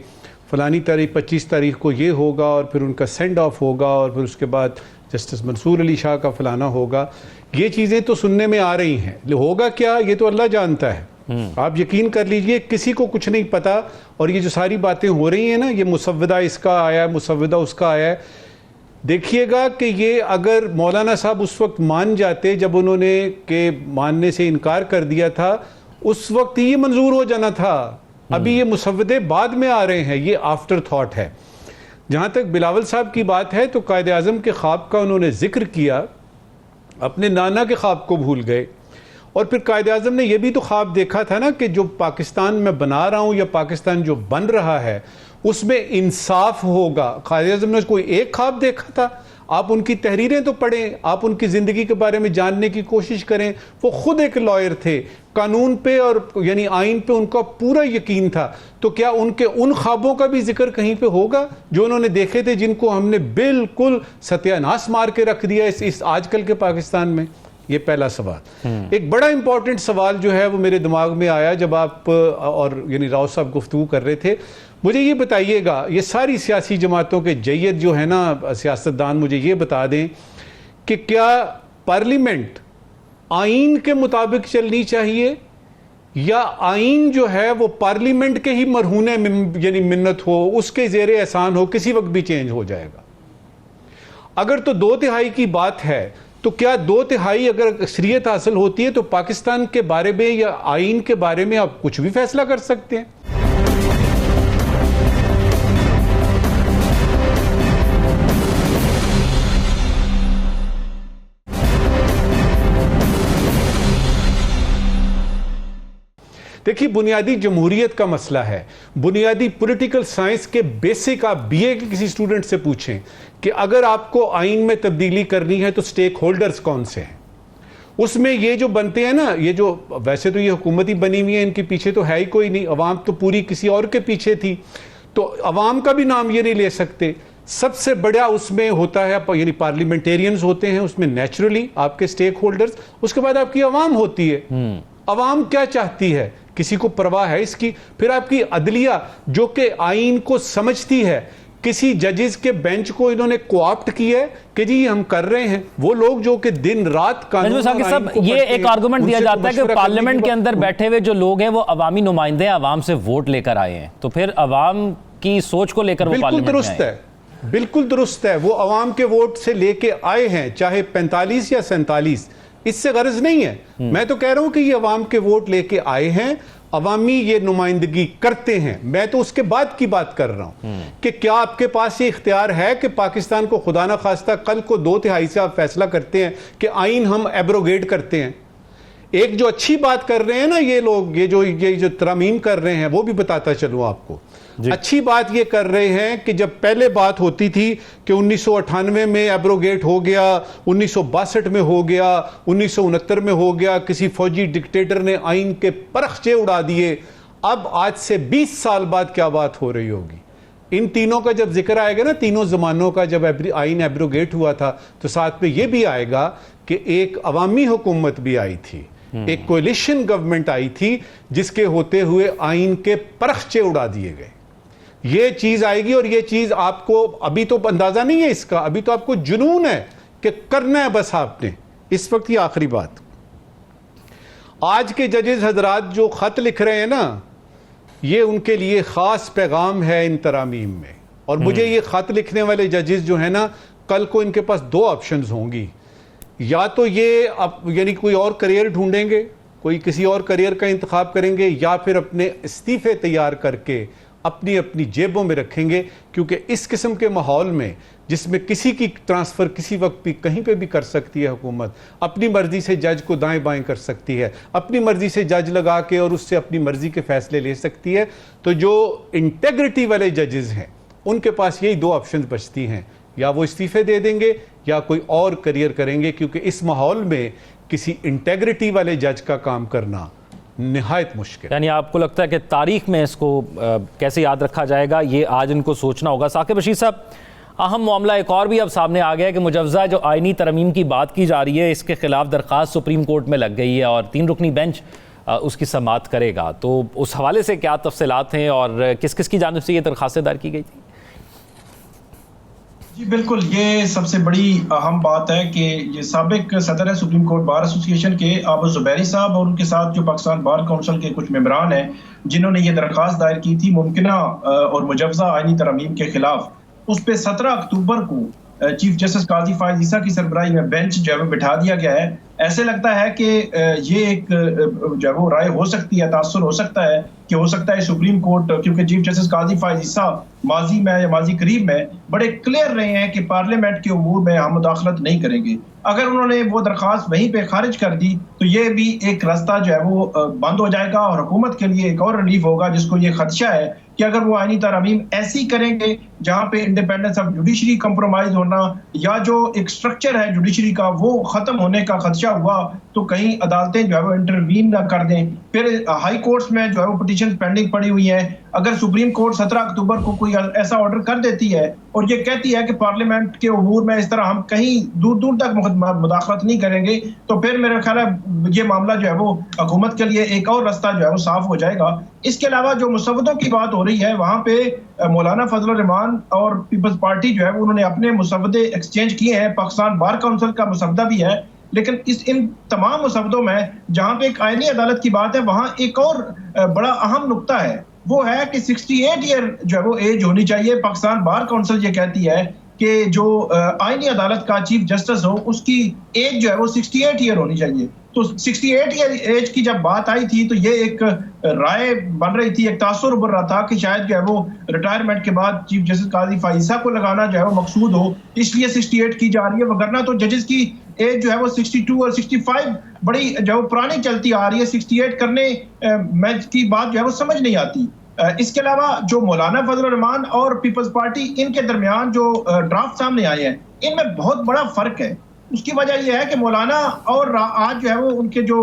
फ़लानी तारीख 25 तारीख को ये होगा और फिर उनका सेंड ऑफ होगा और फिर उसके बाद जस्टिस मंसूर अली शाह का फ़लाना होगा, ये चीज़ें तो सुनने में आ रही हैं। होगा क्या ये तो अल्लाह जानता है। आप यकीन कर लीजिए किसी को कुछ नहीं पता। और ये जो सारी बातें हो रही हैं ना, ये मुसव्वदा इसका आया है, मुसव्वदा उसका आया है, देखिएगा कि ये अगर मौलाना साहब उस वक्त मान जाते जब उन्होंने के मानने से इनकार कर दिया था, उस वक्त ये मंजूर हो जाना था। अभी ये मुसव्वदे बाद में आ रहे हैं, ये आफ्टर थॉट है। जहाँ तक बिलावल साहब की बात है तो कायद आज़म के ख्वाब का उन्होंने जिक्र किया, अपने नाना के ख्वाब को भूल गए। और फिर कायद आज़म ने यह भी तो ख्वाब देखा था ना कि जो पाकिस्तान में बना रहा हूँ या पाकिस्तान जो बन रहा है उसमें इंसाफ होगा। कायद आज़म ने कोई एक ख्वाब देखा था? आप उनकी तहरीरें तो पढ़ें, आप उनकी ज़िंदगी के बारे में जानने की कोशिश करें। वो खुद एक लॉयर थे, कानून पे और यानी आइन पे उनका पूरा यकीन था। तो क्या उनके उन ख्वाबों का भी जिक्र कहीं पे होगा जो उन्होंने देखे थे, जिनको हमने बिल्कुल सत्यानाश मार के रख दिया इस आजकल के पाकिस्तान में? ये पहला सवाल। एक बड़ा इंपॉर्टेंट सवाल जो है वो मेरे दिमाग में आया जब आप और यानी राव साहब गुफ्तगू कर रहे थे। मुझे ये बताइएगा, ये सारी सियासी जमातों के जय्यद जो है ना सियासतदान, मुझे ये बता दें कि क्या पार्लियामेंट आइन के मुताबिक चलनी चाहिए या आइन जो है वो पार्लियामेंट के ही मरहूने यानी मिन्नत हो, उसके ज़ेरे एहसान हो, किसी वक्त भी चेंज हो जाएगा। अगर तो 2/3 की बात है तो क्या 2/3 अगर अक्सरियत हासिल होती है तो पाकिस्तान के बारे में या आइन के बारे में आप कुछ भी फैसला कर सकते हैं। देखिए, बुनियादी जमहूरियत का मसला है, बुनियादी पॉलिटिकल साइंस के बेसिक आप बीए के किसी स्टूडेंट से पूछें कि अगर आपको आइन में तब्दीली करनी है तो स्टेक होल्डर्स कौन से हैं। उसमें ये जो बनते हैं ना, ये जो वैसे तो ये हुकूमत ही बनी हुई है, इनके पीछे तो है ही कोई नहीं, अवाम तो पूरी किसी और के पीछे थी, तो अवाम का भी नाम ये नहीं ले सकते। सबसे बड़ा उसमें होता है यानी पार्लियामेंटेरियंस होते हैं, उसमें नेचुरली आपके स्टेक होल्डर्स, उसके बाद आपकी अवाम होती है। अवाम क्या चाहती है, किसी को परवाह है इसकी। फिर आपकी अदलिया जो कि आइन को समझती है, किसी जजेस के बेंच को इन्होंने कोऑप्ट किया है कि जी हम कर रहे हैं। वो लोग जो कि दिन रात कानून सब ये एक आर्गुमेंट दिया जाता है कि पार्लियामेंट के अंदर बैठे हुए जो लोग हैं वो अवामी नुमाइंदे हैं, अवाम से वोट लेकर आए हैं, तो फिर अवाम की सोच को लेकर वो पार्लियामेंट में आए हैं। बिल्कुल दुरुस्त है, वो अवाम के वोट से लेके आए हैं, चाहे 45 या 47, इससे गर्ज नहीं है। मैं तो कह रहा हूं कि ये अवाम के वोट लेके आए हैं, अवामी ये नुमाइंदगी करते हैं। मैं तो उसके बाद की बात कर रहा हूं कि क्या आपके पास ये इख्तियार है कि पाकिस्तान को खुदा ना खास्ता कल को 2/3 से आप फैसला करते हैं कि आइन हम एब्रोगेट करते हैं। एक जो अच्छी बात कर रहे हैं ना ये लोग, ये जो तरमीम कर रहे हैं, वो भी बताता चलूं आपको। अच्छी बात ये कर रहे हैं कि जब पहले बात होती थी कि 1998 में एब्रोगेट हो गया, 1962 में हो गया, 1969 में हो गया, किसी फौजी डिक्टेटर ने आइन के परखचे उड़ा दिए। अब आज से 20 साल बाद क्या बात हो रही होगी। इन तीनों का जब जिक्र आएगा ना, तीनों जमानों का, जब आइन एब्रोगेट हुआ था तो साथ में ये भी आएगा कि एक अवामी हुकूमत भी आई थी, एक कोलिशन गवर्नमेंट आई थी, जिसके होते हुए आइन के परखचे उड़ा दिए गए। ये चीज आएगी और ये चीज आपको अभी तो अंदाजा नहीं है इसका, अभी तो आपको जुनून है कि करना है बस आपने। इस वक्त की आखिरी बात, आज के जजेस हजरात जो खत लिख रहे हैं ना, ये उनके लिए खास पैगाम है इन तरामीम में। और मुझे ये खत लिखने वाले जजेस जो है ना, कल को इनके पास 2 ऑप्शंस होंगी, या तो ये अब यानी कोई और करियर ढूंढेंगे, कोई किसी और करियर का इंतखाब करेंगे, या फिर अपने इस्तीफे तैयार करके अपनी अपनी जेबों में रखेंगे। क्योंकि इस किस्म के माहौल में, जिसमें किसी की ट्रांसफ़र किसी वक्त भी कहीं पे भी कर सकती है हुकूमत, अपनी मर्जी से जज को दाएं बाएं कर सकती है, अपनी मर्जी से जज लगा के और उससे अपनी मर्जी के फैसले ले सकती है, तो जो इंटेग्रिटी वाले जजेस हैं उनके पास यही 2 ऑप्शन बचती हैं, या वो इस्तीफे दे देंगे या कोई और करियर करेंगे। क्योंकि इस माहौल में किसी इंटेग्रिटी वाले जज का काम करना निहायत मुश्किल। यानी आपको लगता है कि तारीख में इसको कैसे याद रखा जाएगा, ये आज इनको सोचना होगा। साकिब रशीद साहब, अहम मामला एक और भी अब सामने आ गया है कि मुजव्वज़ा जो आइनी तरमीम की बात की जा रही है, इसके खिलाफ दरख्वास्त सुप्रीम कोर्ट में लग गई है और 3 रुकनी बेंच उसकी समाअत करेगा। तो उस हवाले से क्या तफसीलात हैं और किस किस की जानिब से ये दरख्वास्तें दायर की गई थी? जी बिल्कुल, ये सबसे बड़ी अहम बात है कि ये साबिक सदर है सुप्रीम कोर्ट बार एसोसिएशन के आबू जुबैरी साहब और उनके साथ जो पाकिस्तान बार काउंसिल के कुछ मेंबरान हैं, जिन्होंने ये दरख्वास्त दायर की थी मुमकिना और मुजव्वज़ा आइनी तरमीम के खिलाफ, उस पर 17 अक्टूबर को चीफ जस्टिस काजी फायज ईसा की सरबराही में बेंच जो है बिठा दिया गया है। ऐसे लगता है कि ये एक जो वो राय हो सकती है, तासुर हो सकता है कि हो सकता है सुप्रीम कोर्ट, क्योंकि चीफ जस्टिस काजी फायज ईसा माजी में या माजी करीब में बड़े क्लियर रहे हैं कि पार्लियामेंट के उमूर में हम मुदाखलत नहीं करेंगे। अगर उन्होंने वो दरख्वास्त वहीं पे खारिज कर दी तो ये भी एक रास्ता जो है वो बंद हो जाएगा और हुकूमत के लिए एक और रिलीफ होगा, जिसको ये खदशा है कि अगर वो आइनी तरमीम ऐसी करेंगे जहां पे इंडिपेंडेंस ऑफ जुडिशरी कंप्रोमाइज होना या जो एक स्ट्रक्चर है जुडिशरी का वो खत्म होने का खदशा हुआ, तो कहीं अदालतें जो है वो इंटरवीन ना कर दें। फिर हाई कोर्ट्स में जो है वो पिटीशन पेंडिंग पड़ी हुई है। अगर सुप्रीम कोर्ट 17 अक्टूबर को कोई ऐसा ऑर्डर कर देती है और ये कहती है कि पार्लियामेंट के उमूर में इस तरह हम कहीं दूर दूर तक मुदाखलत नहीं करेंगे, तो फिर मेरा ख्याल है ये मामला जो है वो हुकूमत के लिए एक और रास्ता जो है वो साफ हो जाएगा। इसके अलावा जो मुसव्वदों की बात हो रही है, वहां पे मौलाना फजल रहमान और पीपल्स पार्टी जो है वो उन्होंने अपने मुसव्वदे एक्सचेंज किए हैं। पाकिस्तान बार काउंसिल का मुसव्वदा भी है, लेकिन इन तमाम मुसवदों में जहां पे एक आईनी अदालत की बात है, वहां एक और बड़ा अहम नुक्ता है, वो है कि 68 ईयर जो है वो एज होनी चाहिए। पाकिस्तान बार काउंसिल ये कहती है कि जो आईनी अदालत का चीफ जस्टिस हो उसकी एज जो है वो 68 ईयर होनी चाहिए। तो 68 ईयर एज की जब बात आई थी तो ये एक राय बन रही थी, एक तासुर उभर रहा था कि शायद जो है वो रिटायरमेंट के बाद चीफ जस्टिस काजी फाइसा को लगाना जो है वो मकसूद हो, इसलिए 68 की जा रही है। वगरना तो जजेस की एज जो है वो 62 और 65 बड़ी जो पुरानी चलती आ रही है। 68 करने में की बात जो है वो समझ नहीं आती। इसके अलावा जो मौलाना फजल रहमान और पीपल्स पार्टी, इनके दरमियान जो ड्राफ्ट सामने आए हैं, इनमें बहुत बड़ा फर्क है। उसकी वजह यह है कि मौलाना और आज जो है वो उनके जो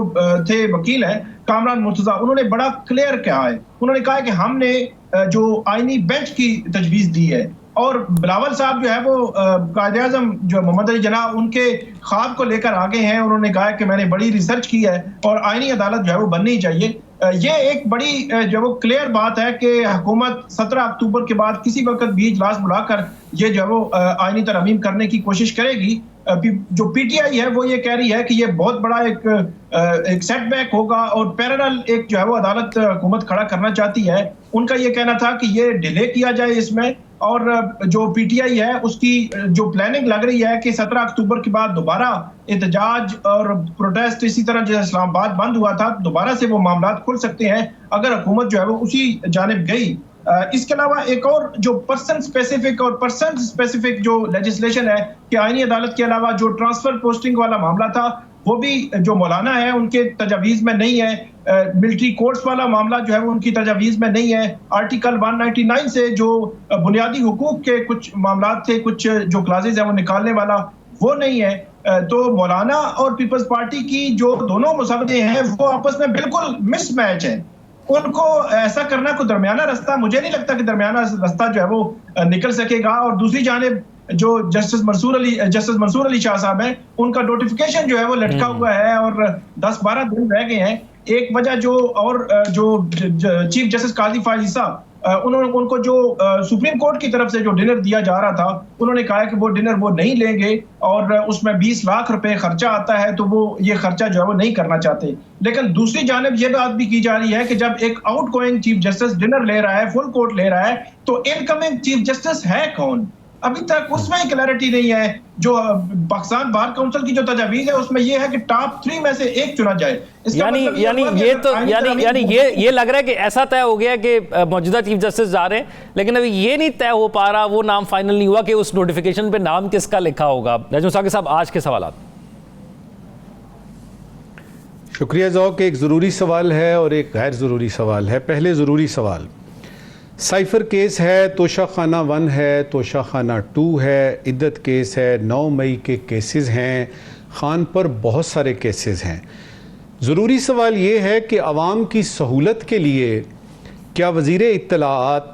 थे वकील हैं कामरान मुर्तजा, उन्होंने बड़ा क्लियर कहा है। उन्होंने कहा है कि हमने जो आईनी बेंच की तजवीज़ दी है, और बिलावल साहब जो है वो कायदे आज़म जो मोहम्मद अली जिन्ना, उनके ख्वाब को लेकर आगे हैं। उन्होंने कहा है कि मैंने बड़ी रिसर्च की है और आईनी अदालत जो है वो बननी चाहिए। ये एक बड़ी जो वो क्लियर बात है कि हुकूमत 17 अक्टूबर के बाद किसी वक्त भी इजलास बुलाकर ये जो है वो आईनी तरमीम करने की कोशिश करेगी। जो पीटीआई है वो ये कह रही है कि ये बहुत बड़ा एक सेटबैक होगा और पैरेलल एक जो है वो अदालत हुकूमत खड़ा करना चाहती है। उनका ये कहना था कि ये डिले किया जाए इसमें, और जो पीटीआई है उसकी जो प्लानिंग लग रही है कि 17 अक्टूबर के बाद दोबारा एहतजाज और प्रोटेस्ट, इसी तरह जैसे इस्लामाबाद बंद हुआ था, दोबारा से वो मामला खुल सकते हैं अगर हुकूमत जो है वो उसी जानिब गई। इसके अलावा एक और जो पर्सन स्पेसिफिक और पर्सन स्पेसिफिक जो लेजिस्लेशन है कि आईनी अदालत के अलावा जो ट्रांसफर पोस्टिंग वाला मामला था वो भी जो मौलाना है उनके तजावीज़ में नहीं है। मिलिट्री कोर्ट्स वाला मामला जो है वो उनकी तजावीज़ में नहीं है। आर्टिकल 199 से जो बुनियादी हुकूक के कुछ मामला थे, कुछ जो क्लासेज है वो निकालने वाला, वो नहीं है। तो मौलाना और पीपल्स पार्टी की जो दोनों मुसवदे हैं वो आपस में बिल्कुल मिसमैच है। उनको ऐसा करना कोई दरमियाना रास्ता, मुझे नहीं लगता कि दरमियाना रास्ता जो है वो निकल सकेगा। और दूसरी जानिब जो जस्टिस मंसूर अली शाह साहब हैं, उनका नोटिफिकेशन जो है वो लटका हुआ है और 10-12 दिन रह गए हैं। एक वजह जो और जो चीफ जस्टिस काजी फाइसा, उनको जो सुप्रीम कोर्ट की तरफ से जो डिनर दिया जा रहा था, उन्होंने कहा है कि वो डिनर वो नहीं लेंगे और उसमें 20 लाख रुपए खर्चा आता है, तो वो ये खर्चा जो है वो नहीं करना चाहते। लेकिन दूसरी जानिब ये बात भी की जा रही है कि जब एक आउटगोइंग चीफ जस्टिस डिनर ले रहा है, फुल कोर्ट ले रहा है, तो इनकमिंग चीफ जस्टिस है कौन? अभी तक उसमें क्लैरिटी नहीं है। जो पाकिस्तान बार काउंसिल की जो तजवीज़ है उसमें ये है कि टॉप 3 में से एक चुना जाए। यानी ये लग रहा है कि ऐसा तय हो गया कि मौजूदा चीफ जस्टिस जा रहे हैं, लेकिन अभी ये नहीं तय हो पा रहा, वो नाम फाइनल नहीं हुआ कि उस नोटिफिकेशन पे नाम किसका लिखा होगा। नजम साकिब साहब, आज के सवाल। शुक्रिया ज़ौक। एक ज़रूरी सवाल है और एक गैर ज़रूरी सवाल है। पहले ज़रूरी सवाल, साइफर केस है, तोशा खाना 1 है, तोशा खाना 2 है, इद्दत केस है, 9 मई के केसेस हैं, खान पर बहुत सारे केसेस हैं। ज़रूरी सवाल ये है कि आवाम की सहूलत के लिए क्या वज़ीर इत्तलाआत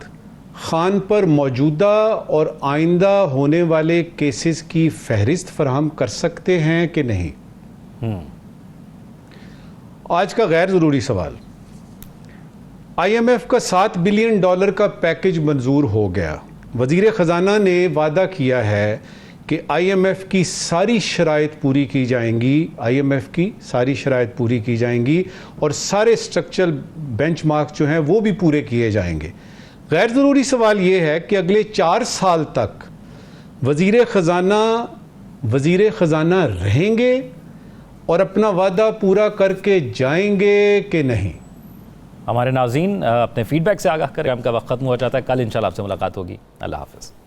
खान पर मौजूदा और आइंदा होने वाले केसेस की फहरिस्त फराहम कर सकते हैं कि नहीं? आज का गैर ज़रूरी सवाल, IMF का $7 बिलियन का पैकेज मंजूर हो गया। वज़ीर ख़जाना ने वादा किया है कि IMF की सारी शराइत पूरी की जाएंगी, IMF की सारी शराइत पूरी की जाएंगी और सारे स्ट्रक्चरल बेंचमार्क्स जो हैं वो भी पूरे किए जाएंगे। गैर ज़रूरी सवाल ये है कि अगले 4 साल तक वज़ीर ख़जाना रहेंगे और अपना वादा पूरा करके जाएंगे कि नहीं? हमारे नाज़रीन अपने फीडबैक से आगाह करें। हमका वक्त खत्म हो जाता है। कल इंशाल्लाह आपसे मुलाकात होगी। अल्लाह हाफ़िज़।